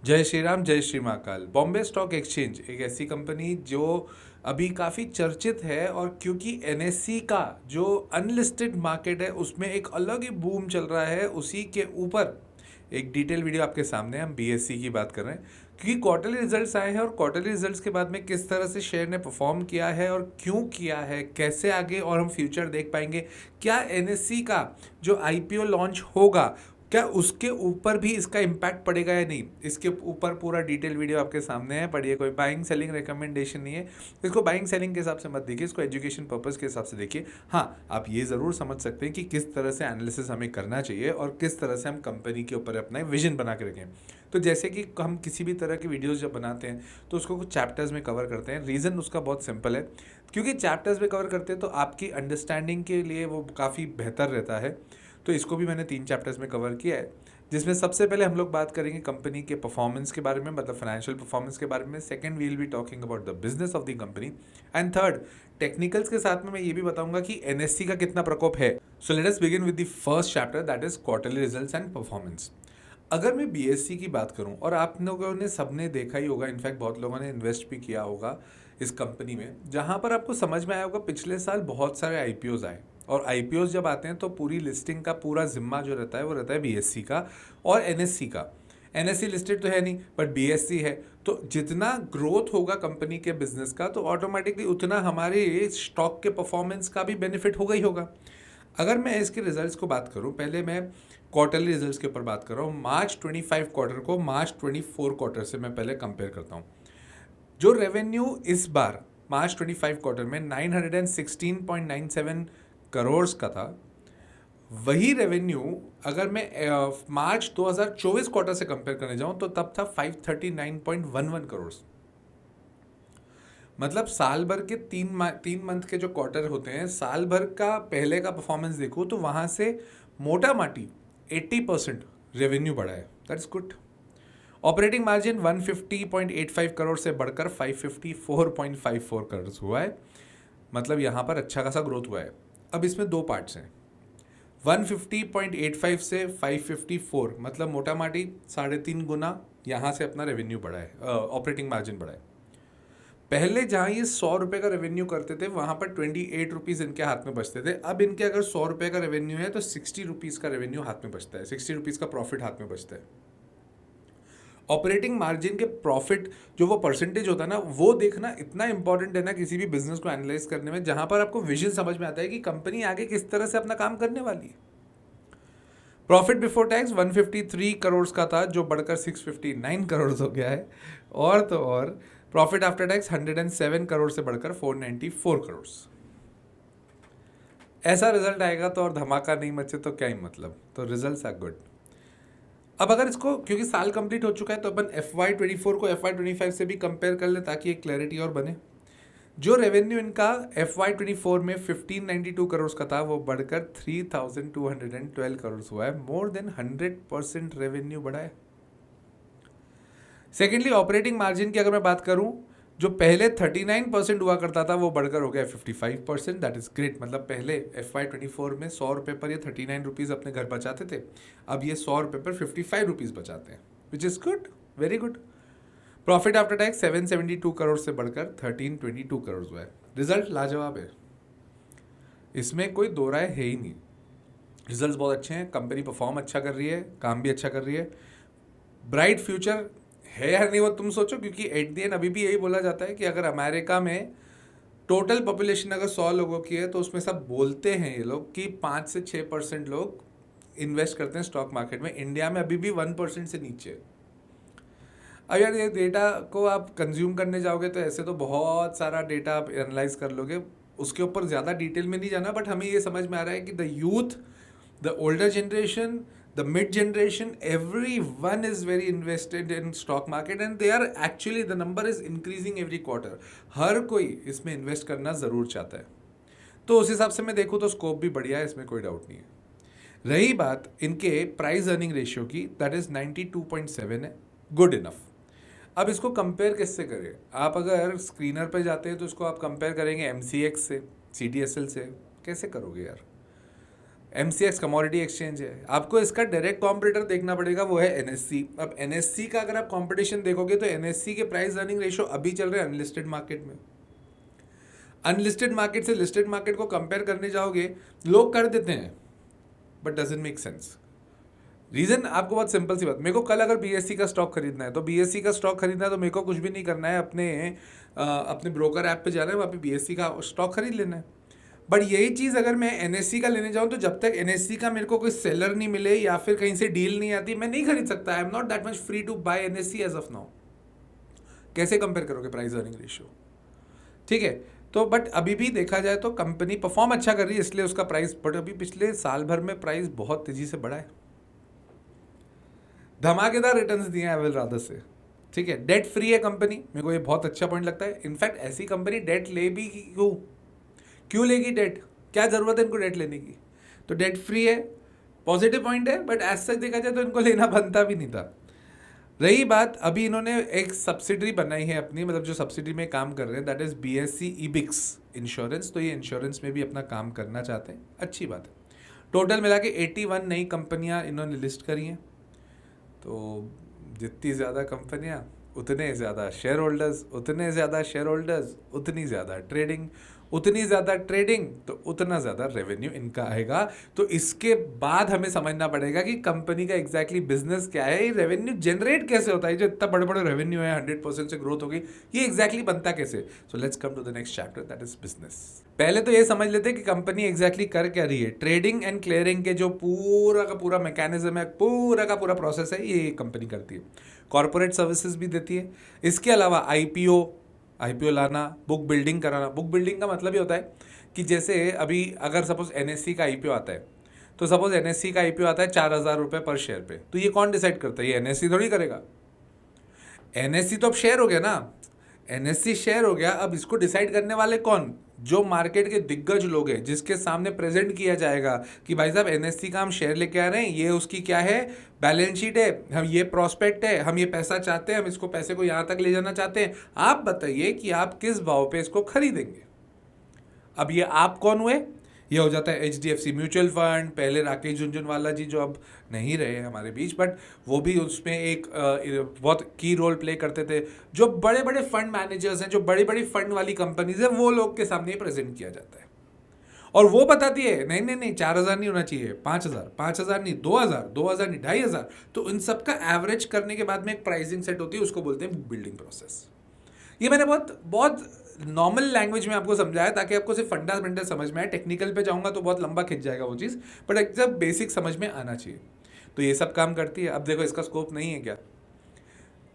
जय श्री राम, जय Shri Mahakal. Bombay stock exchange एक ऐसी कंपनी जो अभी काफ़ी चर्चित है, और क्योंकि एनएससी का जो अनलिस्टेड मार्केट है उसमें एक अलग ही बूम चल रहा है, उसी के ऊपर एक डिटेल वीडियो आपके सामने हम बीएससी की बात कर रहे हैं। क्योंकि क्वार्टरली रिजल्ट्स आए हैं और क्वार्टरली रिजल्ट्स के बाद में किस तरह से शेयर ने परफॉर्म किया है और क्यों किया है, कैसे आगे और हम फ्यूचर देख पाएंगे, क्या एनएससी का जो आईपीओ लॉन्च होगा क्या उसके ऊपर भी इसका इम्पैक्ट पड़ेगा या नहीं, इसके ऊपर पूरा डिटेल वीडियो आपके सामने है। पढ़िए, कोई बाइंग सेलिंग रिकमेंडेशन नहीं है। इसको बाइंग सेलिंग के हिसाब से मत देखिए, इसको एजुकेशन पर्पस के हिसाब से देखिए। हाँ, आप ये ज़रूर समझ सकते हैं कि किस तरह से एनालिसिस हमें करना चाहिए और किस तरह से हम कंपनी के ऊपर अपना विजन बना के रखें। तो जैसे कि हम किसी भी तरह की वीडियोज़ जब बनाते हैं तो उसको कुछ चैप्टर्स में कवर करते हैं। रीज़न उसका बहुत सिंपल है, क्योंकि चैप्टर्स में कवर करते हैं तो आपकी अंडरस्टैंडिंग के लिए वो काफ़ी बेहतर रहता है। तो इसको भी मैंने 3 चैप्टर्स में कवर किया है, जिसमें सबसे पहले हम लोग बात करेंगे कंपनी के परफॉर्मेंस के बारे में, मतलब फाइनेंशियल परफॉर्मेंस के बारे में। Second, we will be talking about the business of the company. And third, technicals के साथ में मैं ये भी बताऊंगा कि एनएससी का कितना प्रकोप है। So let us begin with the first chapter, that is quarterly results and performance. अगर मैं बीएससी की बात करूं, और आप लोगों ने सबने देखा ही होगा, इनफैक्ट बहुत लोगों ने इन्वेस्ट भी किया होगा इस कंपनी में, जहां पर आपको समझ में आया होगा पिछले साल बहुत सारे आईपीओज आए। और आईपीओ जब आते हैं तो पूरी लिस्टिंग का पूरा जिम्मा जो रहता है वो रहता है बीएससी का और एनएससी का। एनएससी लिस्टेड तो है नहीं, बट बीएससी है। तो जितना ग्रोथ होगा कंपनी के बिजनेस का, तो ऑटोमेटिकली उतना हमारे स्टॉक के परफॉर्मेंस का भी बेनिफिट होगा ही होगा। अगर मैं इसके रिजल्ट्स को बात करूं, पहले मैं क्वार्टरली रिजल्ट्स के ऊपर बात कर रहा हूं। मार्च 25 क्वार्टर को मार्च 24 क्वार्टर से मैं पहले कंपेयर करता हूं। जो रेवेन्यू इस बार मार्च 25 क्वार्टर में 916.97 करोड़ का था, वही रेवेन्यू अगर मैं मार्च 2024 क्वार्टर से कंपेयर करने जाऊं तो तब था 539.11 करोड़। मतलब साल भर के 3 मंथ के जो क्वार्टर होते हैं, साल भर का पहले का परफॉर्मेंस देखो तो वहां से मोटा माटी 80% रेवेन्यू बढ़ा है। That's good. Operating margin 150.85 crore से बढ़कर 554.54 करोड़ हुआ है। मतलब यहाँ पर अच्छा खासा ग्रोथ हुआ है। अब इसमें दो पार्ट्स हैं। 150.85 से 554, मतलब मोटा माटी 3.5 गुना यहाँ से अपना रेवेन्यू बढ़ा है, ऑपरेटिंग मार्जिन बढ़ा है। पहले जहाँ ये 100 रुपये का रेवेन्यू करते थे वहाँ पर 28 रुपीज़ इनके हाथ में बचते थे। अब इनके अगर 100 रुपये का रेवेन्यू है तो 60 रुपीज़ का रेवेन्यू हाथ में बचता है, 60 रुपीज़ का प्रॉफिट हाथ में बचता है। ऑपरेटिंग मार्जिन के प्रॉफिट जो वो परसेंटेज होता है ना, वो देखना इतना इंपॉर्टेंट है ना किसी भी बिजनेस को एनालाइज करने में, जहां पर आपको विजन समझ में आता है कि कंपनी आगे किस तरह से अपना काम करने वाली है। प्रॉफिट बिफोर टैक्स 153 करोड़ का था, जो बढ़कर 659 करोड़ हो गया है। और तो और प्रॉफिट आफ्टर टैक्स 107 करोड़ से बढ़कर 494 करोड़। ऐसा रिजल्ट आएगा तो और धमाका नहीं मचे तो क्या ही मतलब। तो रिजल्ट्स आर गुड। अब अगर इसको, क्योंकि साल कंप्लीट हो चुका है, तो अपन FY24 को FY25 से भी कंपेयर कर ले ताकि एक क्लैरिटी और बने। जो रेवेन्यू इनका FY24 में 1592 करोड़ का था, वो बढ़कर 3212 करोड़ हुआ है। मोर देन 100% रेवेन्यू बढ़ा है। सेकेंडली, ऑपरेटिंग मार्जिन की अगर मैं बात करूं, जो पहले 39% हुआ करता था वो बढ़कर हो गया 55%। That is great. मतलब पहले FY24 में 100 रुपये पर ये 39 रुपीज़ अपने घर बचाते थे, अब ये 100 रुपये पर 55 रुपीज़ बचाते हैं, which is good, very good. Profit after tax 772 crore से बढ़कर 1322 करोड़ हुआ है। रिजल्ट लाजवाब है, इसमें कोई दो राय है ही नहीं। रिजल्ट्स बहुत अच्छे हैं, कंपनी परफॉर्म अच्छा कर रही है, काम भी अच्छा कर रही है। ब्राइट फ्यूचर है या नहीं वो तुम सोचो, क्योंकि एट द एंड अभी भी यही बोला जाता है कि अगर अमेरिका में टोटल पॉपुलेशन अगर 100 लोगों की है तो उसमें सब बोलते हैं ये लोग कि 5 से 6% लोग इन्वेस्ट करते हैं स्टॉक मार्केट में। इंडिया में अभी भी 1% से नीचे है। अब यार ये डेटा को आप कंज्यूम करने जाओगे तो ऐसे तो बहुत सारा डेटा आप एनालाइज कर लोगे, उसके ऊपर ज़्यादा डिटेल में नहीं जाना। बट हमें ये समझ में आ रहा है कि the youth, the older generation, the mid generation, everyone is very invested in stock market and they are actually, the number is increasing every quarter. हर कोई इसमें इन्वेस्ट करना ज़रूर चाहता है। तो उस हिसाब से मैं देखूँ तो स्कोप भी बढ़िया है, इसमें कोई डाउट नहीं है। रही बात इनके प्राइस अर्निंग रेशियो की, दैट इज़ 92.7 है, गुड इनफ। अब इसको कंपेयर किससे करें? आप अगर स्क्रीनर पे जाते हैं तो इसको आप कंपेयर करेंगे MCX से, CDSL से। कैसे करोगे यार? MCX कमोडिटी एक्सचेंज है। आपको इसका डायरेक्ट कॉम्पिटिटर देखना पड़ेगा, वो है NSE। अब NSE का अगर आप कंपटीशन देखोगे तो NSE के प्राइस अर्निंग रेशियो अभी चल रहे हैं अनलिस्टेड मार्केट में। अनलिस्टेड मार्केट से लिस्टेड मार्केट को कंपेयर करने जाओगे, लोग कर देते हैं but doesn't make sense. Reason आपको बहुत सिंपल सी बात, मेरे को कल अगर BSE का स्टॉक खरीदना है तो BSE का स्टॉक खरीदना है तो मेरे को कुछ भी नहीं करना है, अपने ब्रोकर ऐप पे जाना है, वहाँ पे BSE का स्टॉक खरीद लेना है। बट यही चीज़ अगर मैं NSE का लेने जाऊँ तो जब तक NSE का मेरे को कोई सेलर नहीं मिले या फिर कहीं से डील नहीं आती, मैं नहीं खरीद सकता। I am not that much free to buy NSE as of now. कैसे कंपेयर करोगे प्राइस अर्निंग रेशियो? ठीक है, तो बट अभी भी देखा जाए तो कंपनी परफॉर्म अच्छा कर रही है, इसलिए उसका प्राइस, बट अभी पिछले साल भर में प्राइस बहुत तेजी से बढ़ा है, धमाकेदार रिटर्न्स दिए हैं एवल रादर से। ठीक है, डेट फ्री है कंपनी, मेरे को ये बहुत अच्छा पॉइंट लगता है। इनफैक्ट ऐसी कंपनी डेट ले भी क्यों लेगी डेट, क्या जरूरत है इनको डेट लेने की? तो डेट फ्री है, पॉजिटिव पॉइंट है, बट एज सच देखा जाए तो इनको लेना बनता भी नहीं था। रही बात, अभी इन्होंने एक सब्सिडरी बनाई है अपनी, मतलब जो सब्सिडरी में काम कर रहे हैं, that is BSE EBIX insurance. तो ये इंश्योरेंस में भी अपना काम करना चाहते हैं, अच्छी बात है। टोटल मिला के 81 नई कंपनियां इन्होंने लिस्ट करी हैं। तो जितनी ज़्यादा कंपनियां उतने ज़्यादा शेयर होल्डर्स, उतने ज़्यादा शेयर होल्डर्स उतनी ज़्यादा ट्रेडिंग, उतनी ज़्यादा ट्रेडिंग तो उतना ज़्यादा रेवेन्यू इनका आएगा। तो इसके बाद हमें समझना पड़ेगा कि कंपनी का एग्जैक्टली बिजनेस क्या है, ये रेवेन्यू जनरेट कैसे होता है, जो इतना बड़े बड़े रेवेन्यू है, 100% से ग्रोथ होगी, ये एग्जैक्टली बनता कैसे। So let's come to the next chapter, that is business. पहले तो ये समझ लेते हैं कि कंपनी एग्जैक्टली कर क्या रही है। ट्रेडिंग एंड क्लियरिंग के जो पूरा का पूरा मैकेनिज्म है, पूरा का पूरा प्रोसेस है, ये कंपनी करती है। कॉर्पोरेट सर्विसेज भी देती है। इसके अलावा IPO लाना, बुक बिल्डिंग कराना। बुक बिल्डिंग का मतलब ये होता है कि जैसे अभी अगर सपोज NSE का IPO आता है, तो सपोज NSE का IPO आता है 4,000 रुपये पर शेयर पे, तो ये कौन डिसाइड करता है? ये NSE थोड़ी करेगा। NSE तो अब शेयर हो गया ना, NSE शेयर हो गया, अब इसको डिसाइड करने वाले कौन? जो मार्केट के दिग्गज लोग हैं, जिसके सामने प्रेजेंट किया जाएगा कि भाई साहब NSE का हम शेयर लेके आ रहे हैं, ये उसकी क्या है, बैलेंस शीट है, हम ये प्रॉस्पेक्ट है, हम ये पैसा चाहते हैं, हम इसको पैसे को यहाँ तक ले जाना चाहते हैं, आप बताइए कि आप किस भाव पे इसको खरीदेंगे। अब ये आप कौन हुए? ये हो जाता है HDFC म्यूचुअल फंड, पहले राकेश झुनझुनवाला जी जो अब नहीं रहे हमारे बीच, बट वो भी उसमें एक बहुत की रोल प्ले करते थे। जो बड़े बड़े फंड मैनेजर्स हैं, जो बड़ी बड़ी फंड वाली कंपनीज हैं, वो लोग के सामने प्रेजेंट किया जाता है और वो बताती है नहीं नहीं नहीं 4,000 नहीं होना चाहिए, 5,000, 5,000 नहीं, 2,000, 2,000 नहीं, 2,500। तो इन सब का एवरेज करने के बाद में एक प्राइसिंग सेट होती है, उसको बोलते हैं बिल्डिंग प्रोसेस। ये मैंने बहुत बहुत नॉर्मल लैंग्वेज में आपको समझाया ताकि आपको सिर्फ फंडामेंटल समझ में आए। टेक्निकल पे जाऊंगा तो बहुत लंबा खिंच जाएगा वो चीज़, बट एकदम बेसिक समझ में आना चाहिए। तो ये सब काम करती है। अब देखो, इसका स्कोप नहीं है क्या?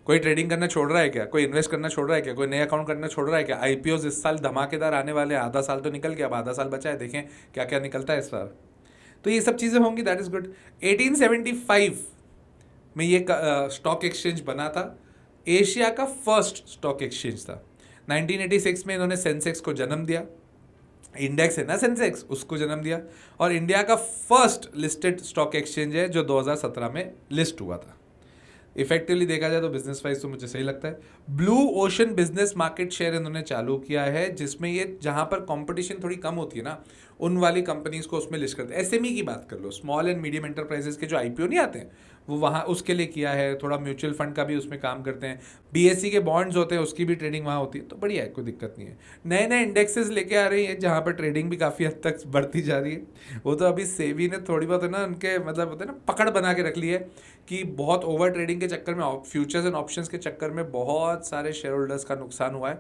कोई ट्रेडिंग करना छोड़ रहा है क्या? कोई इन्वेस्ट करना छोड़ रहा है क्या? कोई नया अकाउंट करना छोड़ रहा है क्या? IPOs इस साल धमाकेदार आने वाले हैं। आधा साल तो निकल गया, अब आधा साल बचा है, देखें क्या क्या निकलता है इस बार। तो ये सब चीज़ें होंगी, दैट इज़ गुड। 1875 में ये स्टॉक एक्सचेंज बना था, एशिया का फर्स्ट स्टॉक एक्सचेंज था। 1986 में इन्होंने सेंसेक्स को जन्म दिया, इंडेक्स है ना सेंसेक्स, उसको जन्म दिया, और इंडिया का फर्स्ट लिस्टेड स्टॉक एक्सचेंज है जो 2017 में लिस्ट हुआ था। इफेक्टिवली देखा जाए तो बिजनेस वाइज तो मुझे सही लगता है। Blue ocean business market share इन्होंने चालू किया है, जिसमें ये जहां पर कंपटीशन थोड़ी कम होती है ना, उन वाली कंपनीज को उसमें लिस्ट करते हैं। SME की बात कर लो, स्मॉल एंड मीडियम एंटरप्राइजेस के जो IPO नहीं आते हैं, वो वहाँ उसके लिए किया है। थोड़ा म्यूचुअल फंड का भी उसमें काम करते हैं। BSE के बॉन्ड्स होते हैं, उसकी भी ट्रेडिंग वहाँ होती है। तो बढ़िया है, कोई दिक्कत नहीं है। नए नए इंडेक्सेस लेके आ रही है जहाँ पर ट्रेडिंग भी काफ़ी हद तक बढ़ती जा रही है। वो तो अभी सेबी ने थोड़ी बहुत है ना, उनके मतलब होता है ना, पकड़ बना के रख ली है कि बहुत ओवर ट्रेडिंग के चक्कर में, फ्यूचर्स एंड ऑप्शंस के चक्कर में बहुत सारे शेयर होल्डर्स का नुकसान हुआ है।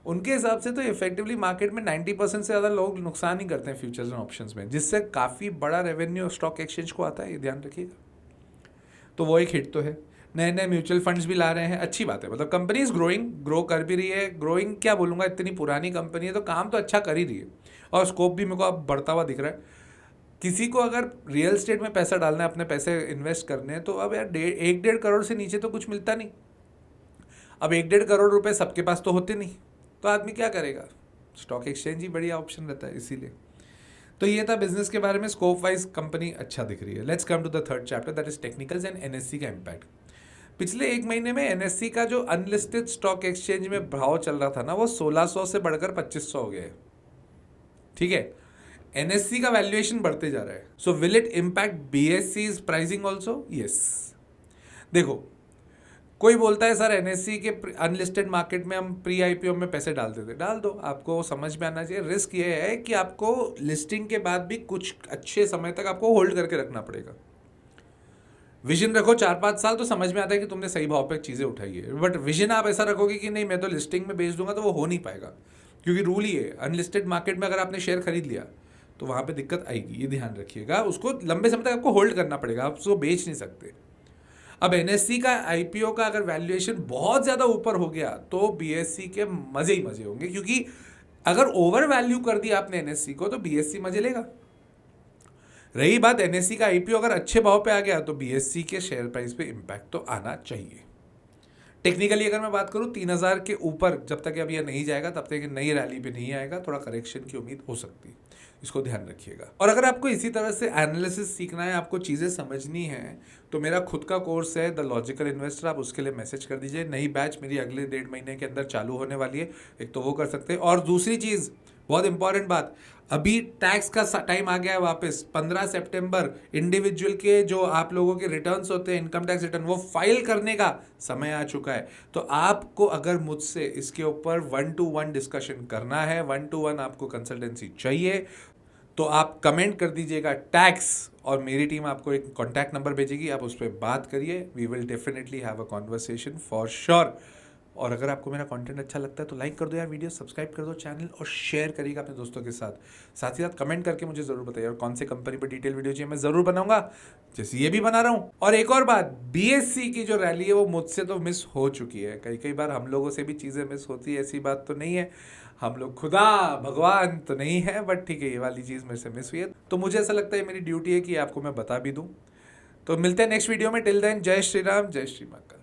उनके हिसाब से तो इफेक्टिवली मार्केट में 90% से ज़्यादा लोग नुकसान ही करते हैं फ्यूचर्स एंड ऑप्शंस में, जिससे काफ़ी बड़ा रेवेन्यू स्टॉक एक्सचेंज को आता है, ये ध्यान रखिएगा। तो वो एक हिट तो है। नए नए म्यूचुअल फंड्स भी ला रहे हैं, अच्छी बात है। मतलब कंपनी इज ग्रो कर भी रही है। ग्रोइंग क्या बोलूँगा, इतनी पुरानी कंपनी है तो काम तो अच्छा कर ही रही है, और स्कोप भी मेरे को अब बढ़ता हुआ दिख रहा है। किसी को अगर रियल एस्टेट में पैसा डालना है, अपने पैसे इन्वेस्ट करने हैं, तो अब यार 1-1.5 करोड़ से नीचे तो कुछ मिलता नहीं। अब 1-1.5 करोड़ रुपए सबके पास तो होते नहीं, तो आदमी क्या करेगा? स्टॉक एक्सचेंज ही बढ़िया ऑप्शन रहता है, इसीलिए। तो ये था बिजनेस के बारे में। स्कोप वाइज कंपनी अच्छा दिख रही है। Let's come to the third chapter, that is technicals and NSE का इम्पैक्ट। पिछले एक महीने में NSE का जो अनलिस्टेड स्टॉक एक्सचेंज में भाव चल रहा था ना, वो 1,600 से बढ़कर 2,500 हो गया है। ठीक है, एनएससी का वैल्यूएशन बढ़ते जा रहा है, so will it impact BSE's pricing also? Yes. देखो, कोई बोलता है सर एनएससी के अनलिस्टेड मार्केट में हम प्री आईपीओ में पैसे डाल देते, डाल दो, आपको समझ में आना चाहिए। रिस्क ये है कि आपको लिस्टिंग के बाद भी कुछ अच्छे समय तक आपको होल्ड करके रखना पड़ेगा। विजन रखो 4-5 साल तो समझ में आता है कि तुमने सही भाव पे चीज़ें उठाई है, बट विजन आप ऐसा रखोगे कि नहीं मैं तो लिस्टिंग में बेच दूंगा, तो वो हो नहीं पाएगा। क्योंकि रूल ही है, अनलिस्टेड मार्केट में अगर आपने शेयर खरीद लिया तो वहाँ पे दिक्कत आएगी, ये ध्यान रखिएगा। उसको लंबे समय तक आपको होल्ड करना पड़ेगा, आप उसको बेच नहीं सकते। अब एनएससी का आईपीओ का अगर वैल्यूएशन बहुत ज़्यादा ऊपर हो गया तो बीएससी के मजे ही मजे होंगे, क्योंकि अगर ओवर वैल्यू कर दिया आपने एनएससी को तो बीएससी मजे लेगा। रही बात एनएससी का आईपीओ अगर अच्छे भाव पे आ गया तो बीएससी के शेयर प्राइस पे इम्पैक्ट तो आना चाहिए। टेक्निकली अगर मैं बात करूं 3000 के ऊपर जब तक अब यह नहीं जाएगा तब तक नई रैली पे नहीं आएगा, थोड़ा करेक्शन की उम्मीद हो सकती है, इसको ध्यान रखिएगा। और अगर आपको इसी तरह से एनालिसिस सीखना है, आपको चीज़ें समझनी है, तो मेरा खुद का कोर्स है द लॉजिकल इन्वेस्टर, आप उसके लिए मैसेज कर दीजिए। नई बैच मेरी अगले 1.5 महीने के अंदर चालू होने वाली है, एक तो वो कर सकते हैं। और दूसरी चीज़, बहुत इंपॉर्टेंट बात, अभी टैक्स का टाइम आ गया है वापस। 15 सितंबर इंडिविजुअल के जो आप लोगों के रिटर्न्स होते हैं, इनकम टैक्स रिटर्न, वो फाइल करने का समय आ चुका है। तो आपको अगर मुझसे इसके ऊपर 1-to-1 डिस्कशन करना है, 1-to-1 आपको कंसल्टेंसी चाहिए, तो आप कमेंट कर दीजिएगा टैक्स, और मेरी टीम आपको एक कॉन्टैक्ट नंबर भेजेगी, आप उस पर बात करिए। We will definitely have a conversation for sure. और अगर आपको मेरा कंटेंट अच्छा लगता है तो लाइक कर दो यार वीडियो, सब्सक्राइब कर दो चैनल, और शेयर करिएगा अपने दोस्तों के साथ। साथ ही साथ कमेंट करके मुझे ज़रूर बताइए और कौन से कंपनी पर डिटेल वीडियो चाहिए, मैं ज़रूर बनाऊंगा, जैसे ये भी बना रहा हूँ। और एक और बात, बीएससी की जो रैली है वो मुझसे तो मिस हो चुकी है। कई बार हम लोगों से भी चीज़ें मिस होती है, ऐसी बात तो नहीं है, हम लोग खुदा भगवान तो नहीं है, बट ठीक है, ये वाली चीज़ मेरे से मिस हुई है, तो मुझे ऐसा लगता है मेरी ड्यूटी है कि आपको मैं बता भी दूँ। तो मिलते हैं नेक्स्ट वीडियो में, टिल देन जय श्री राम, जय श्री महाकाल।